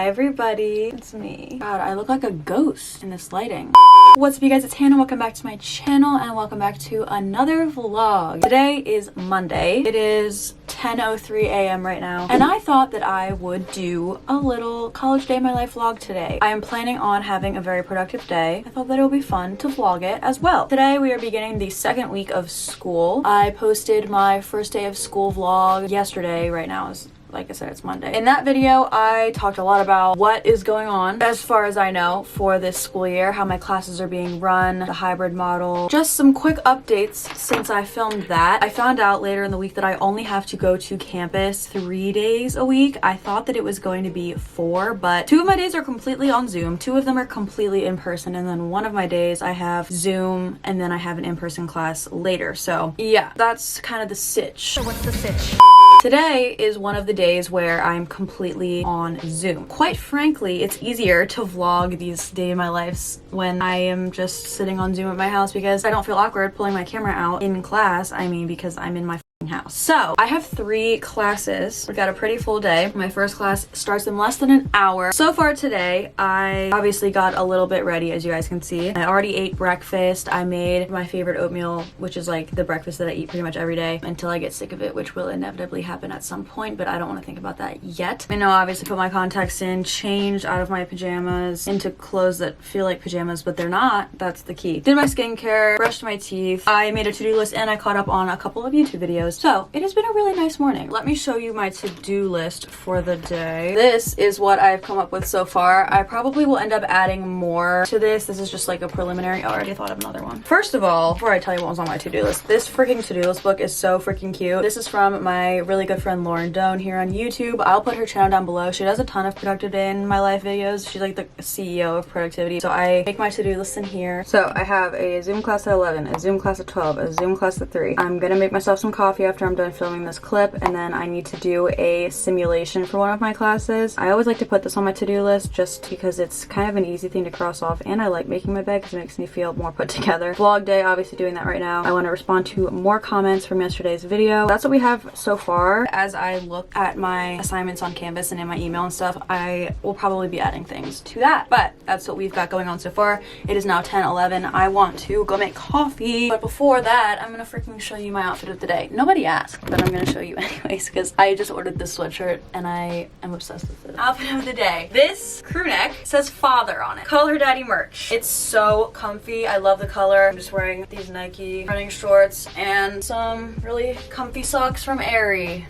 Hi everybody, it's me. God, I look like a ghost in this lighting. What's up you guys, it's Hannah. Welcome back to my channel and welcome back to another vlog. Today is Monday. It is 10:03 a.m. right now and I thought that I would do a little college day in my life vlog today. I am planning on having a very productive day. I thought that it would be fun to vlog it as well. Today we are beginning the second week of school. I posted my first day of school vlog yesterday. Right now is, like I said, it's Monday. In that video, I talked a lot about what is going on, as far as I know, for this school year, how my classes are being run, the hybrid model, just some quick updates since I filmed that. I found out later in the week that I only have to go to campus 3 days a week. I thought that it was going to be 4, but 2 of my days are completely on Zoom, 2 of them are completely in person, and then 1 of my days I have Zoom, and then I have an in-person class later. So yeah, that's kind of the sitch. So what's the sitch? Today is one of the days where I'm completely on Zoom. Quite frankly, it's easier to vlog these days in my life when I am just sitting on Zoom at my house because I don't feel awkward pulling my camera out in class. I mean, because I'm in my house. So I have 3 classes. We got a pretty full day. My first class starts in less than an hour. So far today, I obviously got a little bit ready, as you guys can see. I already ate breakfast. I made my favorite oatmeal, which is like the breakfast that I eat pretty much every day until I get sick of it, which will inevitably happen at some point, but I don't want to think about that yet. I know, obviously put my contacts in, changed out of my pajamas into clothes that feel like pajamas, but they're not. That's the key. Did my skincare, brushed my teeth. I made a to-do list and I caught up on a couple of YouTube videos. So it has been a really nice morning. Let me show you my to-do list for the day. This is what I've come up with so far. I probably will end up adding more to this. This is just like a preliminary. Oh, I already thought of another one. First of all, before I tell you what was on my to-do list, this freaking to-do list book is so freaking cute. This is from my really good friend Lauren Doan here on YouTube. I'll put her channel down below. She does a ton of productive day in my life videos. She's like the CEO of productivity. So I make my to-do list in here. So I have a Zoom class at 11, a Zoom class at 12, a Zoom class at 3. I'm gonna make myself some coffee after I'm done filming this clip, and then I need to do a simulation for one of my classes. I always like to put this on my to-do list just because it's kind of an easy thing to cross off, and I like making my bed because it makes me feel more put together. Vlog day, obviously doing that right now. I want to respond to more comments from yesterday's video. That's what we have so far. As I look at my assignments on Canvas and in my email and stuff, I will probably be adding things to that, but that's what we've got going on so far. It is now 10:11. I want to go make coffee, but before that, I'm gonna freaking show you my outfit of the day. Nobody asked, but I'm gonna show you anyways because I just ordered this sweatshirt and I am obsessed with it. Outfit of the day. This crew neck says father on it. Call her daddy merch. It's so comfy. I love the color. I'm just wearing these Nike running shorts and some really comfy socks from Aerie.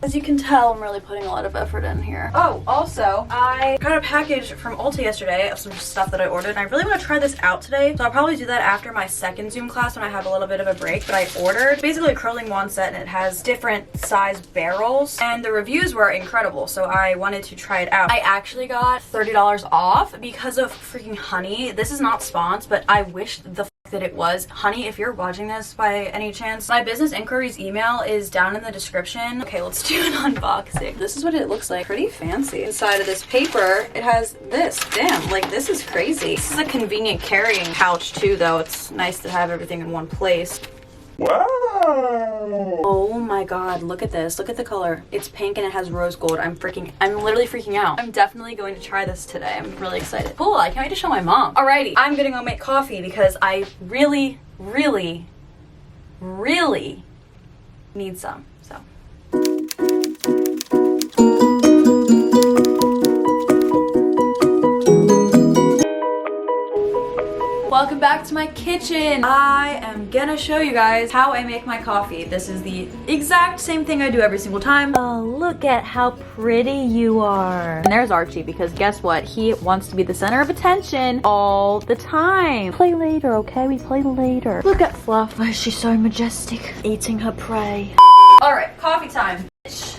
As you can tell, I'm really putting a lot of effort in here. Oh, also, I got a package from Ulta yesterday of some stuff that I ordered, and I really want to try this out today. So I'll probably do that after my second Zoom class when I have a little bit of a break. But I ordered basically a curling wand set, and it has different size barrels, and the reviews were incredible. So I wanted to try it out. I actually got $30 off because of freaking Honey. This is not sponsored, but I wish the that it was. Honey, if you're watching this by any chance, my business inquiries email is down in the description. Okay, let's do an unboxing. This is what it looks like. Pretty fancy. Inside of this paper, it has this. Damn, like this is crazy. This is a convenient carrying pouch too, though. It's nice to have everything in one place. Wow! Oh my god, look at this. Look at the color. It's pink and it has rose gold. I'm literally freaking out. I'm definitely going to try this today. I'm really excited. Cool, I can't wait to show my mom. Alrighty, I'm gonna go make coffee because I really, really, really need some, so. Welcome back to my kitchen. I am gonna show you guys how I make my coffee. This is the exact same thing I do every single time. Oh, look at how pretty you are. And there's Archie, because guess what? He wants to be the center of attention all the time. Play later, okay? We play later. Look at Fluff. Why is she so majestic? Eating her prey. All right, coffee time.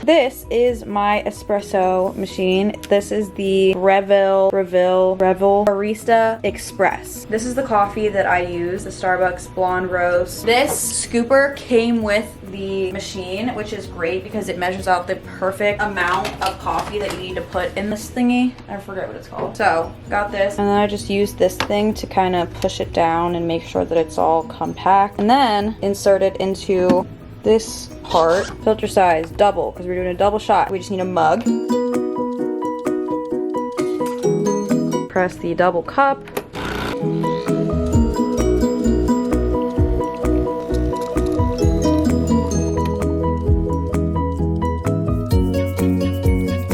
This is my espresso machine. This is the Breville Barista Express. This is the coffee that I use, the Starbucks Blonde Roast. This scooper came with the machine, which is great because it measures out the perfect amount of coffee that you need to put in this thingy. I forget what it's called. So, got this. And then I just use this thing to kind of push it down and make sure that it's all compact. And then insert it into this part. Filter size, double, because we're doing a double shot. We just need a mug. press the double cup.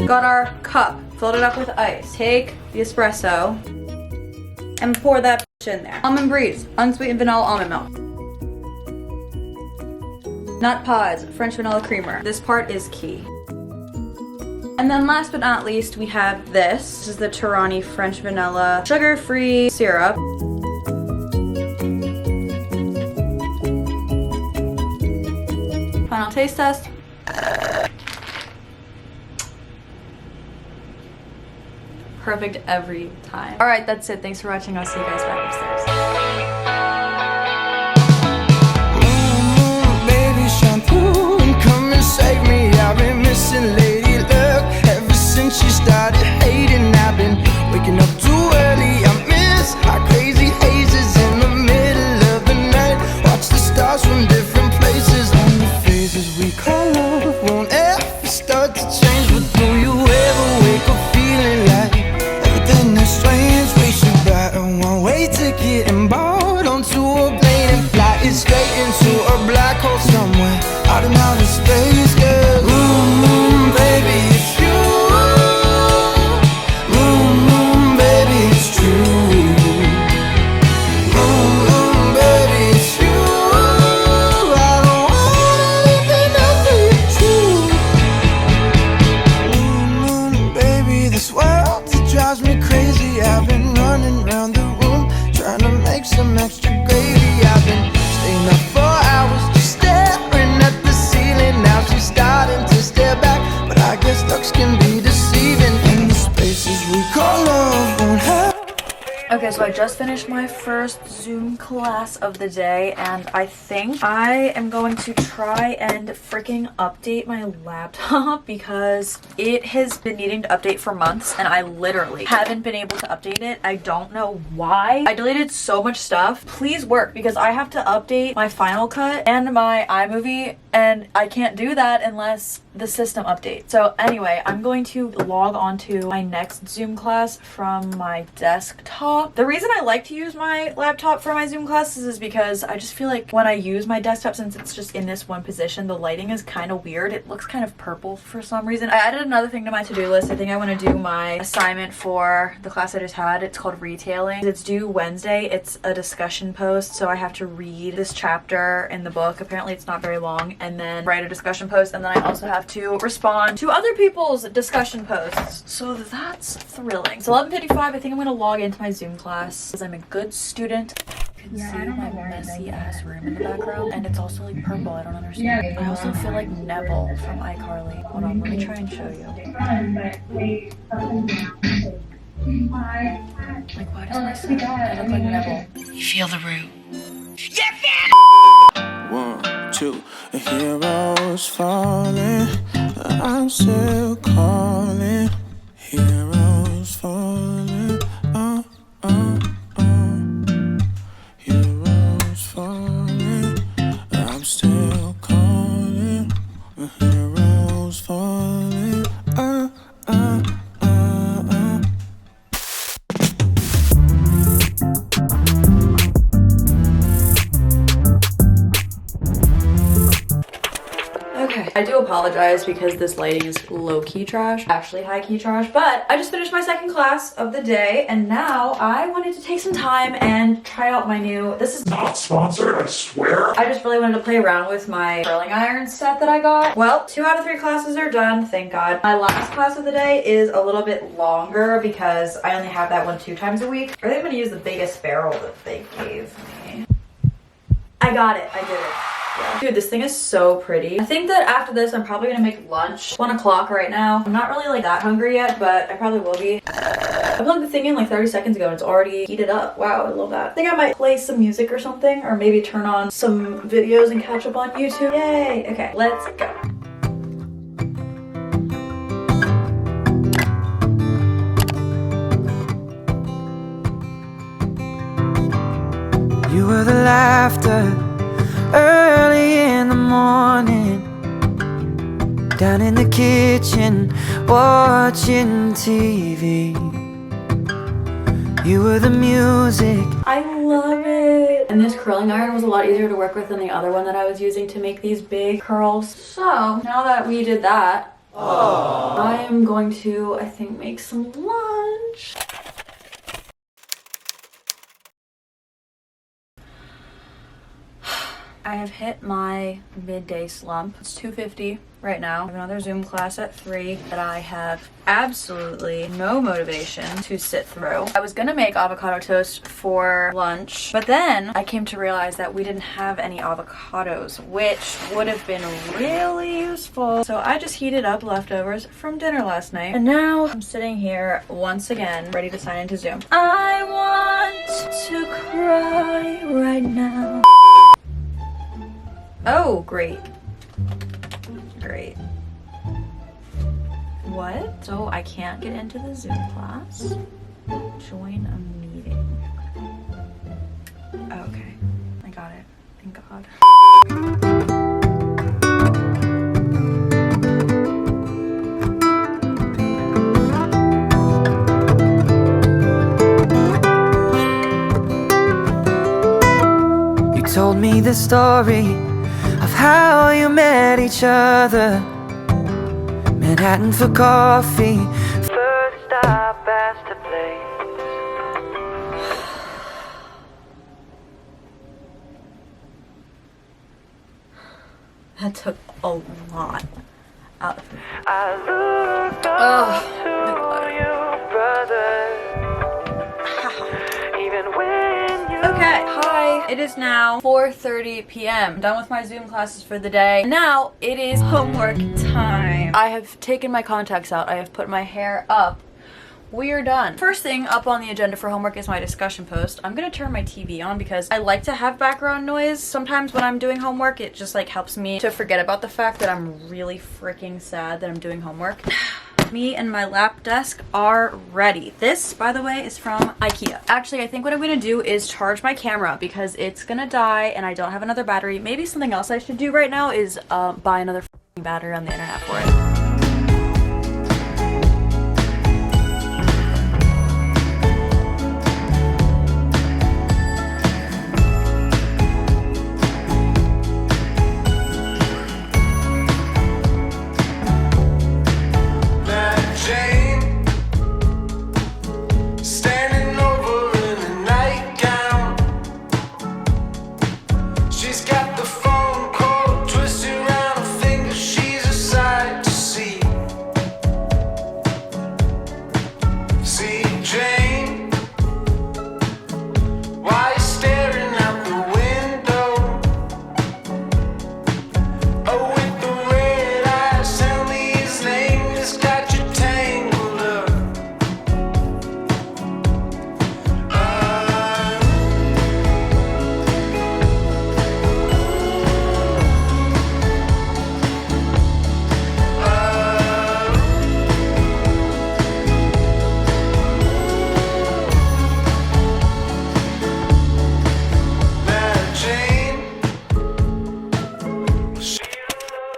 Got our cup, filled it up with ice. Take the espresso and pour that in there. Almond breeze, unsweetened vanilla almond milk. Nut pods, French vanilla creamer. This part is key. And then last but not least, we have this. This is the Tirani French vanilla sugar-free syrup. Final taste test. Perfect every time. All right, that's it. Thanks for watching. I'll see you guys back upstairs. Baby, shampoo and come and save me. I've been missing lady luck ever since she started hating. I've been waking up too early. I miss our crazy hazes in the middle of the night. Watch the stars from different places. And the phases we call love won't ever start to change. But do you ever wake up feeling like everything is strange? We should buy a one-way ticket and board onto a plane and fly it straight into a black hole somewhere out in outer space, girl. Baby, it's you. Baby, it's true. Baby, it's you. I don't want anything else but you. Baby, this world, it drives me crazy. I've been running around the room trying to make some extra gravy. I've been staying up for hours just staring at the ceiling. Now she's starting to stare back, but I guess looks can be deceiving. In the spaces we call love won't have. Okay, so I just finished my first Zoom class of the day, and I think I am going to try and freaking update my laptop because it has been needing to update for months, and I literally haven't been able to update it. I don't know why. I deleted so much stuff. Please work, because I have to update my Final Cut and my iMovie, and I can't do that unless the system updates. So anyway, I'm going to log on to my next Zoom class from my desktop. The reason I like to use my laptop for my Zoom classes is because I just feel like when I use my desktop, since it's just in this one position, the lighting is kind of weird. It looks kind of purple for some reason. I added another thing to my to-do list. I think I want to do my assignment for the class I just had. It's called Retailing. It's due Wednesday. It's a discussion post, so I have to read this chapter in the book. Apparently it's not very long, and then write a discussion post, and then I also have to respond to other people's discussion posts. So that's thrilling. It's 11:55. I think I'm going to log into my Zoom class because I'm a good student. You can see my messy ass room in the background, and it's also like purple. I don't understand. I also feel like Neville from iCarly. Hold on, let me try and show you. Like, why does my son look like Neville? Feel the root. One, two, a hero's falling. I'm still calling. Heroes falling. Heroes falling. I'm still calling. Heroes falling. Okay, I do apologize because this lighting is low-key trash, actually high-key trash, but I just finished my second class of the day, and now I wanted to take some time and try out my new, this is Not sponsored, I swear. I just really wanted to play around with my curling iron set that I got. Well, 2 out of 3 classes are done, thank God. My last class of the day is a little bit longer because I only have that one 2 times a week. I think I'm gonna use the biggest barrel that they gave me. I got it, I did it. Yeah. Dude, this thing is so pretty. I think that after this, I'm probably gonna make lunch. 1 o'clock right now. I'm not really like that hungry yet, but I probably will be. I plugged the thing in like 30 seconds ago and it's already heated up. Wow, I love that. I think I might play some music or something, or maybe turn on some videos and catch up on YouTube. Yay! Okay, let's go. You were the laughter early in the morning, down in the kitchen watching TV. You were the music. I love it. And this curling iron was a lot easier to work with than the other one that I was using to make these big curls. So now that we did that, I am going to, I think, make some lunch. I have hit my midday slump. It's 2:50 right now. I have another Zoom class at 3 that I have absolutely no motivation to sit through. I was gonna make avocado toast for lunch, but then I came to realize that we didn't have any avocados, which would have been really useful. So I just heated up leftovers from dinner last night, and now I'm sitting here once again, ready to sign into Zoom. I want to cry right now. Oh, great. Great. What? So I can't get into the Zoom class? Join a meeting. Okay. I got it. Thank God. You told me the story of how you met each other. Manhattan for coffee. First stop, Astor Place. That took a lot out of me. I looked up to you, brother. Even when you Okay, hi. It is now 4:30 p.m. I'm done with my Zoom classes for the day. Now it is homework time. I have taken my contacts out. I have put my hair up. We are done. First thing up on the agenda for homework is my discussion post. I'm gonna turn my TV on because I like to have background noise. Sometimes when I'm doing homework, it just like helps me to forget about the fact that I'm really freaking sad that I'm doing homework. Me and my lap desk are ready. This, by the way, is from IKEA. Actually, I think what I'm gonna do is charge my camera because it's gonna die and I don't have another battery. Maybe something else I should do right now is buy another battery on the internet for it.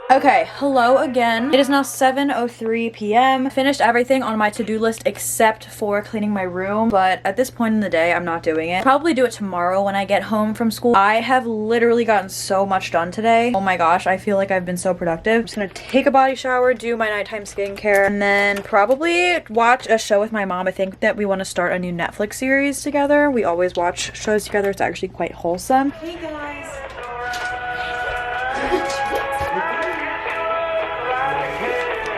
Okay, hello again. It is now 7:03 p.m. Finished everything on my to-do list except for cleaning my room, but at this point in the day, I'm not doing it. Probably do it tomorrow when I get home from school. I have literally gotten so much done today. Oh my gosh, I feel like I've been so productive. I'm just gonna take a body shower, do my nighttime skincare, and then probably watch a show with my mom. I think that we want to start a new Netflix series together. We always watch shows together. It's actually quite wholesome. Hey guys.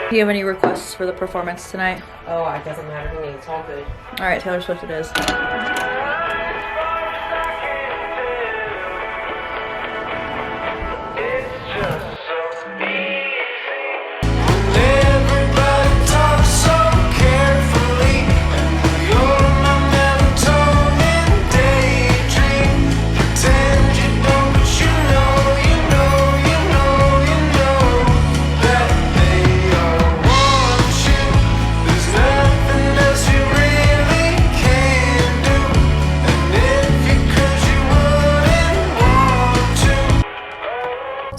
Do you have any requests for the performance tonight? Oh, it doesn't matter to me. It's all good. All right, Taylor Swift it is.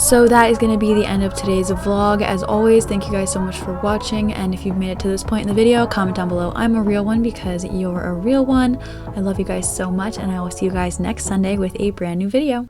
So that is going to be the end of today's vlog. As always, thank you guys so much for watching, and if you've made it to this point in the video, comment down below I'm a real one because you're a real one. I love you guys so much, and I will see you guys next Sunday with a brand new video.